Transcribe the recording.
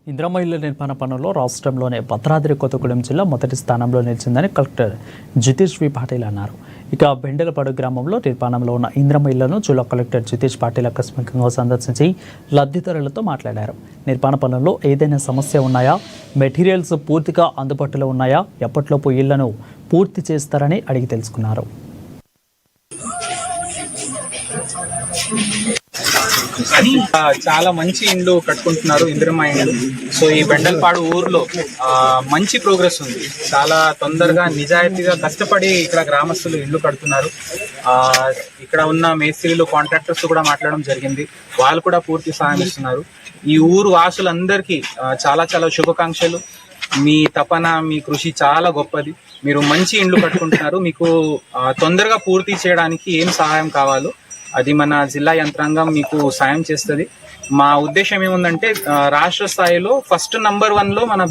ఇందిరమ్మ ఇళ్ల నిర్మాణ పనుల్లో రాష్ట్రంలోనే భద్రాద్రి కొత్తగూడెం జిల్లా మొదటి స్థానంలో నిలిచిందని కలెక్టర్ జితేష్ వి పాటిల్ అన్నారు. ఇక బెండెలపాడు గ్రామంలో నిర్మాణంలో ఉన్న ఇందిరమ్మ ఇళ్లను జిల్లా కలెక్టర్ జితేష్ పాటిల్ ఆకస్మికంగా సందర్శించి లబ్ధిదారులతో మాట్లాడారు. నిర్మాణ పనుల్లో ఏదైనా సమస్య ఉన్నాయా, మెటీరియల్స్ పూర్తిగా అందుబాటులో ఉన్నాయా, ఎప్పటిలోపు ఇళ్లను పూర్తి చేస్తారని అడిగి తెలుసుకున్నారు. చాలా మంచి ఇండ్లు కట్టుకుంటున్నారు, ఇందిరమ్మ ఇండ్లు. సో ఈ బెండల్పాడు ఊర్లో మంచి ప్రోగ్రెస్ ఉంది. చాలా తొందరగా నిజాయితీగా కష్టపడి ఇక్కడ గ్రామస్తులు ఇల్లు కడుతున్నారు. ఇక్కడ ఉన్న మేస్త్రీలు, కాంట్రాక్టర్స్ కూడా మాట్లాడడం జరిగింది. వాళ్ళు కూడా పూర్తి సహాయం ఇస్తున్నారు. ఈ ఊరు వాసులందరికీ చాలా చాలా శుభాకాంక్షలు. మీ తపన, మీ కృషి చాలా గొప్పది. మీరు మంచి ఇండ్లు కట్టుకుంటున్నారు. మీకు తొందరగా పూర్తి చేయడానికి ఏం సహాయం కావాలో అది మన జిల్లా యంత్రాంగం మీకు సాయం చేస్తుంది. మా ఉద్దేశం ఏముందంటే రాష్ట్ర స్థాయిలో ఫస్ట్ నంబర్ 1లో మన